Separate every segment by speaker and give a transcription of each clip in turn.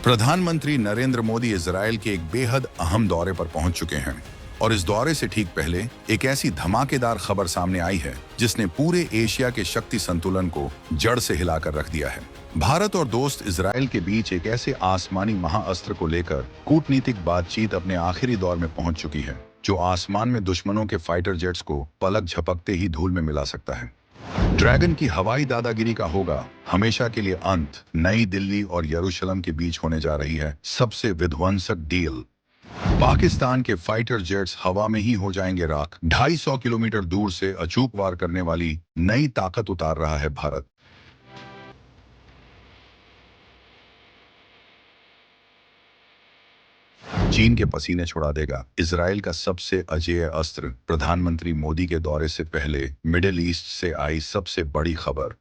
Speaker 1: प्रधानमंत्री नरेंद्र मोदी इजराइल के एक बेहद अहम दौरे पर पहुंच चुके हैं और इस दौरे से ठीक पहले एक ऐसी धमाकेदार खबर सामने आई है जिसने पूरे एशिया के शक्ति संतुलन को जड़ से हिलाकर रख दिया है। भारत और दोस्त इजराइल के बीच एक ऐसे आसमानी महाअस्त्र को लेकर कूटनीतिक बातचीत अपने आखिरी दौर में पहुंच चुकी है जो आसमान में दुश्मनों के फाइटर जेट्स को पलक झपकते ही धूल में मिला सकता है। ड्रैगन की हवाई दादागिरी का होगा हमेशा के लिए अंत। नई दिल्ली और यरूशलेम के बीच होने जा रही है सबसे विध्वंसक डील। पाकिस्तान के फाइटर जेट्स हवा में ही हो जाएंगे राख। 250 किलोमीटर दूर से अचूक वार करने वाली नई ताकत उतार रहा है भारत। चीन के पसीने छुड़ा देगा इजराइल का सबसे अजेय अस्त्र। प्रधानमंत्री मोदी के दौरे से पहले मिडिल ईस्ट से आई सबसे बड़ी खबर।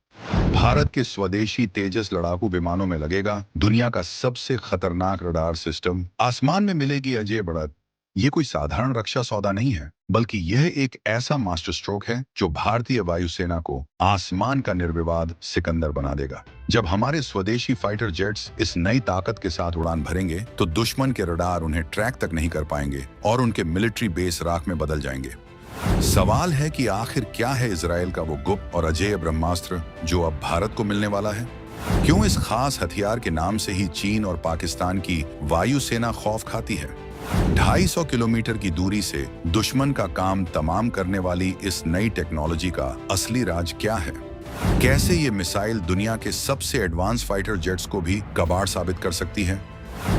Speaker 1: भारत के स्वदेशी तेजस लड़ाकू विमानों में लगेगा दुनिया का सबसे खतरनाक रडार सिस्टम। आसमान में मिलेगी अजेय बढ़त। ये कोई साधारण रक्षा सौदा नहीं है, बल्कि यह एक ऐसा मास्टर स्ट्रोक है जो भारतीय वायुसेना को आसमान का निर्विवाद सिकंदर बना देगा। जब हमारे स्वदेशी फाइटर जेट्स इस नई ताकत के साथ उड़ान भरेंगे तो दुश्मन के रडार उन्हें ट्रैक तक नहीं कर पाएंगे और उनके मिलिट्री बेस राख में बदल जाएंगे। सवाल है कि आखिर क्या है इजराइल का वो गुप्त और अजेय ब्रह्मास्त्र जो अब भारत को मिलने वाला है? क्यों इस खास हथियार के नाम से ही चीन और पाकिस्तान की वायुसेना खौफ खाती है? 250 किलोमीटर की दूरी से दुश्मन का काम तमाम करने वाली इस नई टेक्नोलॉजी का असली राज क्या है? कैसे ये मिसाइल दुनिया के सबसे एडवांस फाइटर जेट्स को भी कबाड़ साबित कर सकती है?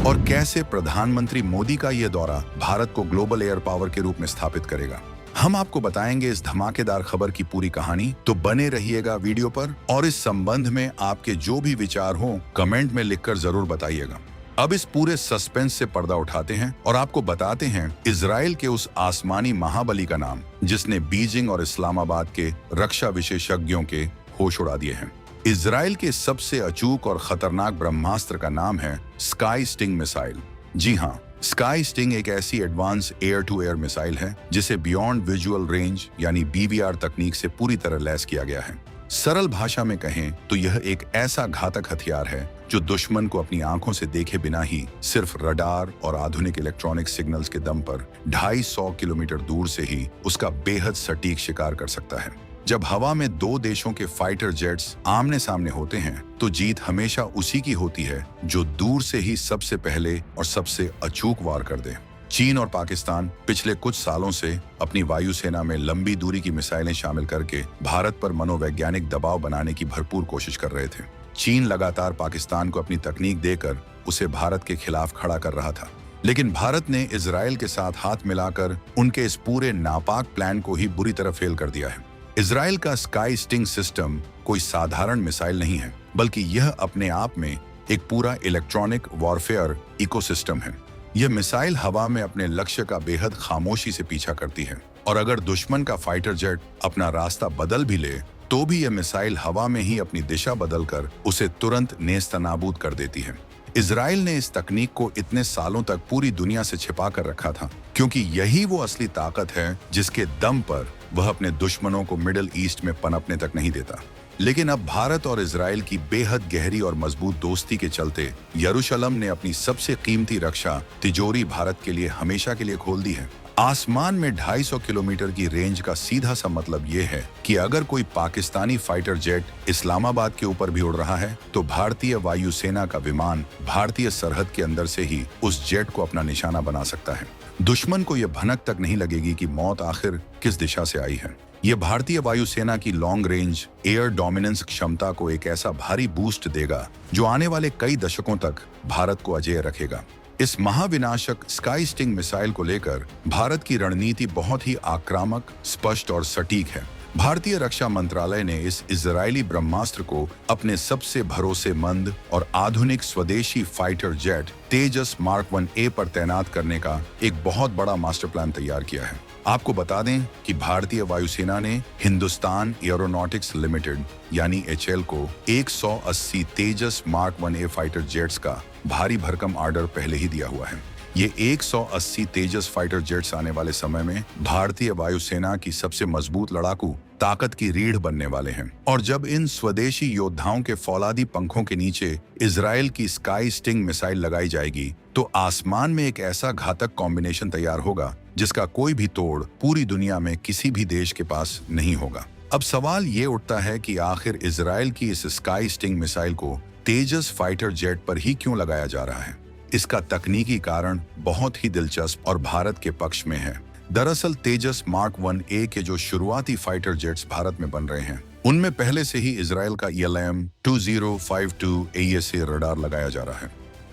Speaker 1: और कैसे प्रधानमंत्री मोदी का यह दौरा भारत को ग्लोबल एयर पावर के रूप में स्थापित करेगा? हम आपको बताएंगे इस धमाकेदार खबर की पूरी कहानी, तो बने रहिएगा वीडियो पर। और इस संबंध में आपके जो भी विचार हो कमेंट में लिखकर जरूर बताइएगा। अब इस पूरे सस्पेंस से पर्दा उठाते हैं और आपको बताते हैं इजराइल के उस आसमानी महाबली का नाम जिसने बीजिंग और इस्लामाबाद के रक्षा विशेषज्ञों के होश उड़ा दिए हैं। इजराइल के सबसे अचूक और खतरनाक ब्रह्मास्त्र का नाम है स्काई स्टिंग मिसाइल। जी हाँ, स्काई स्टिंग एक ऐसी advance air to air missile है जिसे बियॉन्ड विजुअल रेंज यानी बीवीआर तकनीक से पूरी तरह लैस किया गया है। सरल भाषा में कहें तो यह एक ऐसा घातक हथियार है जो दुश्मन को अपनी आंखों से देखे बिना ही सिर्फ रडार और आधुनिक इलेक्ट्रॉनिक सिग्नल्स के दम पर 250 किलोमीटर दूर से ही उसका बेहद सटीक शिकार कर सकता है। जब हवा में दो देशों के फाइटर जेट्स आमने सामने होते हैं तो जीत हमेशा उसी की होती है जो दूर से ही सबसे पहले और सबसे अचूक वार कर दे। चीन और पाकिस्तान पिछले कुछ सालों से अपनी वायुसेना में लंबी दूरी की मिसाइलें शामिल करके भारत पर मनोवैज्ञानिक दबाव बनाने की भरपूर कोशिश कर रहे थे। चीन लगातार पाकिस्तान को अपनी तकनीक देकर उसे भारत के खिलाफ खड़ा कर रहा था, लेकिन भारत ने इजराइल के साथ हाथ मिलाकर उनके इस पूरे नापाक प्लान को ही बुरी तरह फेल कर दिया है। इजराइल का स्काई स्टिंग सिस्टम कोई साधारण मिसाइल नहीं है, बल्कि यह अपने आप में एक पूरा इलेक्ट्रॉनिक वॉरफेयर इकोसिस्टम है। यह मिसाइल हवा में अपने लक्ष्य का बेहद खामोशी से पीछा करती है और अगर दुश्मन का फाइटर जेट अपना रास्ता बदल भी ले तो भी यह मिसाइल हवा में ही अपनी दिशा बदलकर उसे तुरंत नेस्तनाबूद कर देती है। इजराइल ने इस तकनीक को इतने सालों तक पूरी दुनिया से छिपा कर रखा था क्योंकि यही वो असली ताकत है जिसके दम पर वह अपने दुश्मनों को मिडिल ईस्ट में पनपने तक नहीं देता। लेकिन अब भारत और इजराइल की बेहद गहरी और मजबूत दोस्ती के चलते यरूशलेम ने अपनी सबसे कीमती रक्षा तिजोरी भारत के लिए हमेशा के लिए खोल दी है। आसमान में 250 किलोमीटर की रेंज का सीधा सा मतलब ये है कि अगर कोई पाकिस्तानी फाइटर जेट इस्लामाबाद के ऊपर भी उड़ रहा है तो भारतीय वायुसेना का विमान भारतीय सरहद के अंदर से ही उस जेट को अपना निशाना बना सकता है। दुश्मन को यह भनक तक नहीं लगेगी कि मौत आखिर किस दिशा से आई है। यह भारतीय वायुसेना की लॉन्ग रेंज एयर डोमिनेंस क्षमता को एक ऐसा भारी बूस्ट देगा जो आने वाले कई दशकों तक भारत को अजेय रखेगा। इस महाविनाशक स्काई स्टिंग मिसाइल को लेकर भारत की रणनीति बहुत ही आक्रामक, स्पष्ट और सटीक है। भारतीय रक्षा मंत्रालय ने इस इजरायली ब्रह्मास्त्र को अपने सबसे भरोसेमंद और आधुनिक स्वदेशी फाइटर जेट तेजस मार्क 1A पर तैनात करने का एक बहुत बड़ा मास्टर प्लान तैयार किया है। आपको बता दें कि भारतीय वायुसेना ने हिंदुस्तान एरोनॉटिक्स लिमिटेड यानी HAL को 180 तेजस मार्क 1A फाइटर जेट्स का भारी भरकम ऑर्डर पहले ही दिया हुआ है। ये 180 तेजस फाइटर जेट्स आने वाले समय में भारतीय वायुसेना की सबसे मजबूत लड़ाकू ताकत की रीढ़ बनने वाले हैं। और जब इन स्वदेशी योद्धाओं के फौलादी पंखों के नीचे इजराइल की स्काई स्टिंग मिसाइल लगाई जाएगी तो आसमान में एक ऐसा घातक कॉम्बिनेशन तैयार होगा जिसका कोई भी तोड़ पूरी दुनिया में किसी भी देश के पास नहीं होगा। अब सवाल ये उठता है कि आखिर इजराइल की इस स्काई स्टिंग मिसाइल को तेजस फाइटर जेट पर ही क्यों लगाया जा रहा है? इसका तकनीकी कारण बहुत ही दिलचस्प और भारत के पक्ष में है। दरअसल तेजस मार्क 1A के जो शुरुआती फाइटर जेट्स भारत में बन रहे हैं उनमें पहले से ही इजराइल का ELM-2052 AESA रडार लगाया जा रहा है।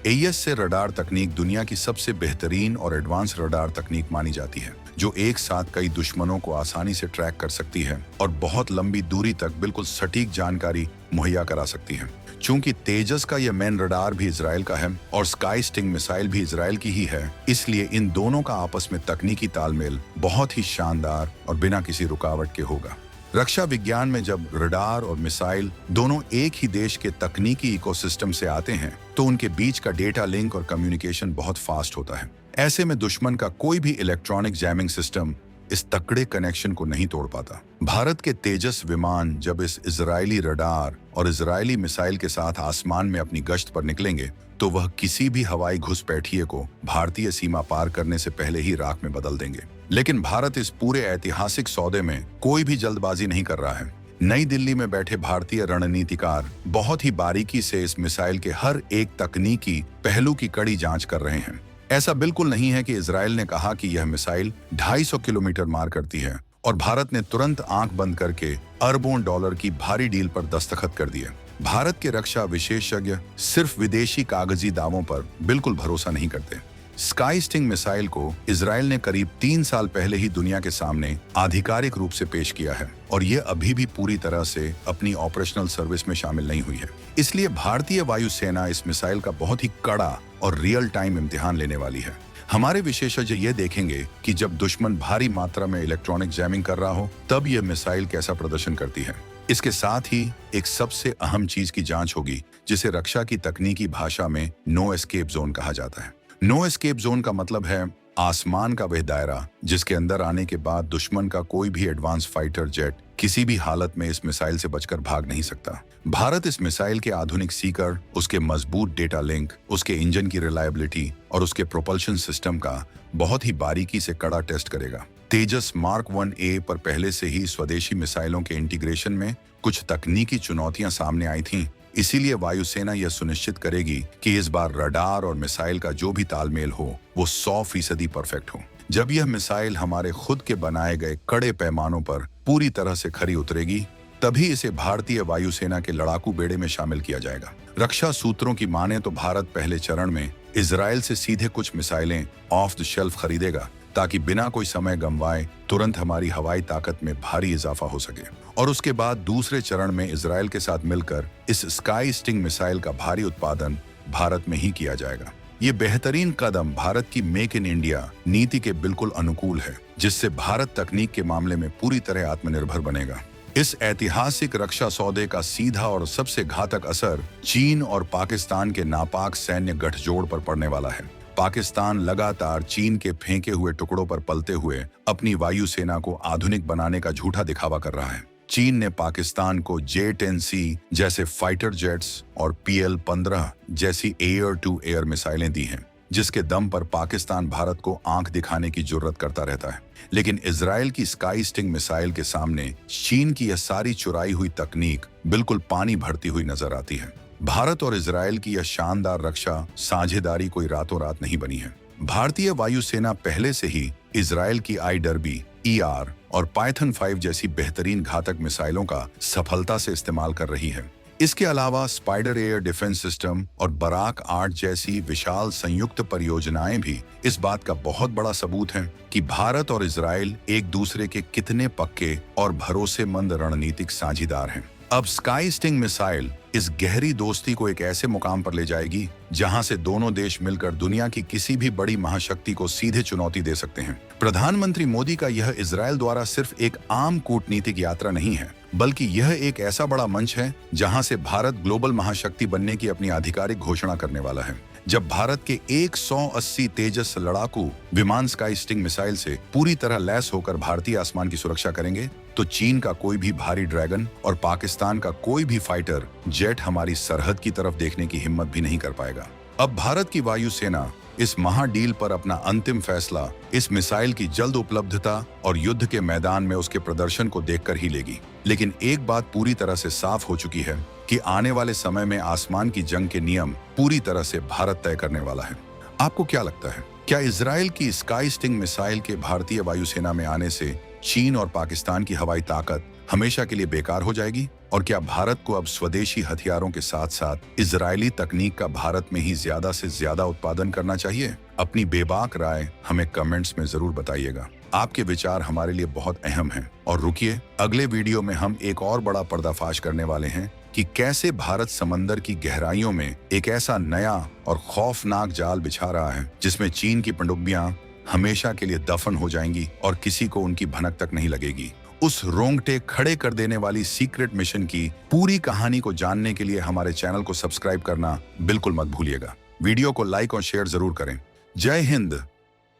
Speaker 1: AESA रडार तकनीक दुनिया की सबसे बेहतरीन और एडवांस रडार तकनीक मानी जाती है, जो एक साथ कई दुश्मनों को आसानी से ट्रैक कर सकती है और बहुत लंबी दूरी तक बिल्कुल सटीक जानकारी मुहैया करा सकती है। चूंकि तेजस का यह मेन रडार भी इजराइल का है और स्काई स्टिंग मिसाइल भी इजराइल की ही है, इसलिए इन दोनों का आपस में तकनीकी तालमेल बहुत ही शानदार और बिना किसी रुकावट के होगा। रक्षा विज्ञान में जब रडार और मिसाइल दोनों एक ही देश के तकनीकी इकोसिस्टम से आते हैं तो उनके बीच का डेटा लिंक और कम्युनिकेशन बहुत फास्ट होता है। ऐसे में दुश्मन का कोई भी इलेक्ट्रॉनिक जैमिंग सिस्टम इस तकड़े कनेक्शन को नहीं तोड़ पाता। भारत के तेजस विमान जब इस इजरायली रडार और इजरायली मिसाइल के साथ आसमान में अपनी गश्त पर निकलेंगे तो वह किसी भी हवाई घुसपैठिए को भारतीय सीमा पार करने से पहले ही राख में बदल देंगे। लेकिन भारत इस पूरे ऐतिहासिक सौदे में कोई भी जल्दबाजी नहीं कर रहा है। नई दिल्ली में बैठे भारतीय रणनीतिकार बहुत ही बारीकी से इस मिसाइल के हर एक तकनीकी पहलू की कड़ी जांच कर रहे हैं। ऐसा बिल्कुल नहीं है कि इजराइल ने कहा कि यह मिसाइल 250 किलोमीटर मार करती है और भारत ने तुरंत आंख बंद करके अरबों डॉलर की भारी डील पर दस्तखत कर दिए। भारत के रक्षा विशेषज्ञ सिर्फ विदेशी कागजी दावों पर बिल्कुल भरोसा नहीं करते। स्काई स्टिंग मिसाइल को इजराइल ने करीब 3 साल पहले ही दुनिया के सामने आधिकारिक रूप से पेश किया है और यह अभी भी पूरी तरह से अपनी ऑपरेशनल सर्विस में शामिल नहीं हुई है। इसलिए भारतीय वायुसेना इस मिसाइल का बहुत ही कड़ा और रियल टाइम इम्तिहान लेने वाली है। हमारे विशेषज्ञ ये देखेंगे कि जब दुश्मन भारी मात्रा में इलेक्ट्रॉनिक जैमिंग कर रहा हो तब यह मिसाइल कैसा प्रदर्शन करती है। इसके साथ ही एक सबसे अहम चीज की जांच होगी जिसे रक्षा की तकनीकी भाषा में नो एस्केप जोन कहा जाता है। नो एस्केप जोन का मतलब है आसमान का वह दायरा जिसके अंदर आने के बाद दुश्मन का कोई भी एडवांस फाइटर जेट किसी भी हालत में इस मिसाइल से बचकर भाग नहीं सकता। भारत इस मिसाइल के आधुनिक सीकर, उसके मजबूत डेटा लिंक, उसके इंजन की रिलायबिलिटी और उसके प्रोपल्शन सिस्टम का बहुत ही बारीकी से कड़ा टेस्ट करेगा। तेजस मार्क 1A पर पहले से ही स्वदेशी मिसाइलों के इंटीग्रेशन में कुछ तकनीकी चुनौतियां सामने आई थीं। इसीलिए वायुसेना यह सुनिश्चित करेगी कि इस बार रडार और मिसाइल का जो भी तालमेल हो वो 100% परफेक्ट हो। जब यह मिसाइल हमारे खुद के बनाए गए कड़े पैमानों पर पूरी तरह से खरी उतरेगी तभी इसे भारतीय वायुसेना के लड़ाकू बेड़े में शामिल किया जाएगा। रक्षा सूत्रों की माने तो भारत पहले चरण में इजराइल से सीधे कुछ मिसाइलें ऑफ द शेल्फ खरीदेगा ताकि बिना कोई समय गंवाए तुरंत हमारी हवाई ताकत में भारी इजाफा हो सके और उसके बाद दूसरे चरण में इजराइल के साथ मिलकर इस स्काई स्टिंग मिसाइल का भारी उत्पादन भारत में ही किया जाएगा। ये बेहतरीन कदम भारत की मेक इन इंडिया नीति के बिल्कुल अनुकूल है, जिससे भारत तकनीक के मामले में पूरी तरह आत्मनिर्भर बनेगा। इस ऐतिहासिक रक्षा सौदे का सीधा और सबसे घातक असर चीन और पाकिस्तान के नापाक सैन्य गठजोड़ पर पड़ने वाला है। पाकिस्तान लगातार चीन के फेंके हुए टुकड़ों पर पलते हुए अपनी वायुसेना को आधुनिक बनाने का झूठा दिखावा कर रहा है। चीन ने पाकिस्तान को J-10C जैसे फाइटर जेट्स और PL-15 जैसी एयर टू एयर मिसाइलें दी हैं, जिसके दम पर पाकिस्तान भारत को आंख दिखाने की जुर्रत करता रहता है। लेकिन इजराइल की स्काई स्टिंग मिसाइल के सामने चीन की यह सारी चुराई हुई तकनीक बिल्कुल पानी भरती हुई नजर आती है। भारत और इजराइल की यह शानदार रक्षा साझेदारी कोई रातों रात नहीं बनी है। भारतीय वायुसेना पहले से ही इजराइल की IDERBY, ER और पाइथन 5 जैसी बेहतरीन घातक मिसाइलों का सफलता से इस्तेमाल कर रही है। इसके अलावा स्पाइडर एयर डिफेंस सिस्टम और बराक 8 जैसी विशाल संयुक्त परियोजनाएं भी इस बात का बहुत बड़ा सबूत हैं कि भारत और इजराइल एक दूसरे के कितने पक्के और भरोसेमंद रणनीतिक साझीदार हैं। अब स्काई स्टिंग मिसाइल इस गहरी दोस्ती को एक ऐसे मुकाम पर ले जाएगी जहां से दोनों देश मिलकर दुनिया की किसी भी बड़ी महाशक्ति को सीधे चुनौती दे सकते हैं। प्रधानमंत्री मोदी का यह इजराइल द्वारा सिर्फ एक आम कूटनीतिक यात्रा नहीं है, बल्कि यह एक ऐसा बड़ा मंच है जहां से भारत ग्लोबल महाशक्ति बनने की अपनी आधिकारिक घोषणा करने वाला है। जब भारत के 180 तेजस लड़ाकू विमान स्काई स्टिंग मिसाइल से पूरी तरह लैस होकर भारतीय आसमान की सुरक्षा करेंगे, तो चीन का कोई भी भारी ड्रैगन और पाकिस्तान का कोई भी फाइटर जेट हमारी सरहद की तरफ देखने की हिम्मत भी नहीं कर पाएगा। अब भारत की वायुसेना इस महाडील पर अपना अंतिम फैसला इस मिसाइल की जल्द उपलब्धता और युद्ध के मैदान में उसके प्रदर्शन को देखकर ही लेगी। लेकिन एक बात पूरी तरह से साफ हो चुकी है कि आने वाले समय में आसमान की जंग के नियम पूरी तरह से भारत तय करने वाला है। आपको क्या लगता है, क्या इजराइल की स्काई स्टिंग मिसाइल के भारतीय वायुसेना में आने से चीन और पाकिस्तान की हवाई ताकत हमेशा के लिए बेकार हो जाएगी? और क्या भारत को अब स्वदेशी हथियारों के साथ साथ इजरायली तकनीक का भारत में ही ज्यादा से ज्यादा उत्पादन करना चाहिए? अपनी बेबाक राय हमें कमेंट्स में जरूर बताइएगा। आपके विचार हमारे लिए बहुत अहम हैं। और रुकिए, अगले वीडियो में हम एक और बड़ा पर्दाफाश करने वाले हैं कि कैसे भारत समंदर की गहराइयों में एक ऐसा नया और खौफनाक जाल बिछा रहा है जिसमें चीन की पनडुब्बियां हमेशा के लिए दफन हो जाएंगी और किसी को उनकी भनक तक नहीं लगेगी। उस रोंगटे खड़े कर देने वाली सीक्रेट मिशन की पूरी कहानी को जानने के लिए हमारे चैनल को सब्सक्राइब करना बिल्कुल मत भूलिएगा। वीडियो को लाइक और शेयर जरूर करें। जय हिंद।